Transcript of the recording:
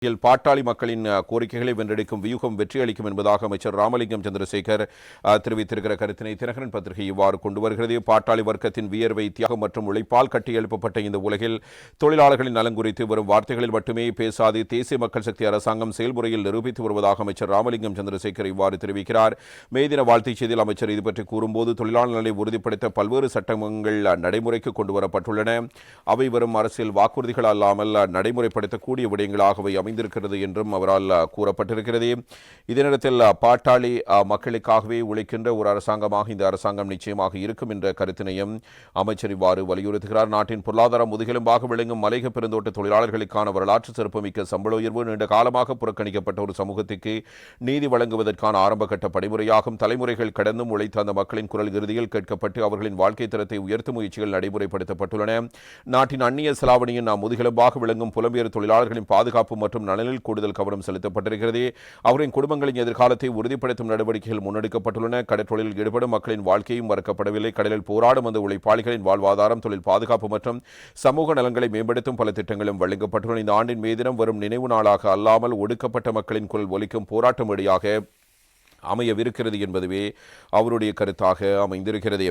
பாட்டாளி மக்களின் கோரிக்கைகளை வென்றெடுக்கும் வியூகம் வெற்றியளிக்கும் என்பதாக அமைச்சர் ராமலிங்கம் சந்திரசேகர் தெரிவித்திருக்கிற கருத்தினை தினகரன் பத்திரிகை இவ்வாறு கொண்டு வருகிறது. பாட்டாளி வர்க்கத்தின் வியர்வை தியாகம் மற்றும் உழைப்பால் கட்டி எழுப்பப்பட்ட இந்த உலகில் தொழிலாளர்களின் நலன் குறித்து வரும் வார்த்தைகளில் மட்டுமே பேசாது தேசிய மக்கள் சக்தி அரசாங்கம் செயல்முறையில் நிரூபித்து வருவதாக அமைச்சர் ராமலிங்கம் சந்திரசேகர் இவ்வாறு தெரிவிக்கிறார். மே தின வாழ்த்துச் செய்தியில் அமைச்சர் இதுபற்றி கூறும்போது தொழிலாளர் நலனை உறுதிப்படுத்த பல்வேறு சட்டங்கள் நடைமுறைக்கு கொண்டுவரப்பட்டுள்ளன. அவை வரும் அரசியல் வாக்குறுதிகள் அல்லாமல் நடைமுறைப்படுத்தக்கூடிய விடயங்களாகவே அமைந்திருக்கிறது என்றும் அவரால் கூறப்பட்டிருக்கிறது. இதே நேரத்தில் பாட்டாளி மக்களுக்காகவே உழைக்கின்ற ஒரு அரசாங்கமாக இந்த அரசாங்கம் நிச்சயமாக இருக்கும் என்ற கருத்தினையும் அமைச்சர் இவ்வாறு வலியுறுத்துகிறார். நாட்டின் பொருளாதார முதுகெலும்பாக விளங்கும் மலையக பெருந்தோட்ட தொழிலாளர்களுக்கான வரலாற்று சிறப்புமிக்க சம்பள உயர்வு நீண்ட காலமாக புறக்கணிக்கப்பட்ட ஒரு சமூகத்துக்கு நீதி வழங்குவதற்கான ஆரம்பகட்ட படிமுறையாகும். தலைமுறைகள் கடந்தும் உழைத்த அந்த மக்களின் குரல் இறுதியில் கேட்கப்பட்டு அவர்களின் வாழ்க்கை தரத்தை உயர்த்தும் முயற்சிகள் நடைமுறைப்படுத்தப்பட்டுள்ளன. நாட்டின் அந்நிய செலாவணியின் முதுகெலும்பாக விளங்கும் புலம்பெயர் தொழிலாளர்களின் பாதுகாப்பு மற்றும் நலனில் கூடுதல் கவனம் செலுத்தப்பட்டிருக்கிறது. அவரின் குடும்பங்களின் எதிர்காலத்தை உறுதிப்படுத்தும் நடவடிக்கைகள் முன்னெடுக்கப்பட்டுள்ளன. கடற்றொழிலில் ஈடுபடும் மக்களின் வாழ்க்கையும் மறக்கப்படவில்லை. கடலில் போராடும் அந்த உழைப்பாளிகளின் வாழ்வாதாரம், தொழில் பாதுகாப்பு மற்றும் சமூக நலன்களை மேம்படுத்தும் பல திட்டங்களும் வழங்கப்பட்டுள்ளன. இந்த ஆண்டின் மே தினம் வரும் நினைவு நாளாக அல்லாமல் ஒடுக்கப்பட்ட மக்களின் குரல் ஒலிக்கும் போராட்ட மேடையாக அமையவிருக்கிறது என்பதுவே அவருடைய கருத்தாக அமைந்திருக்கிறது.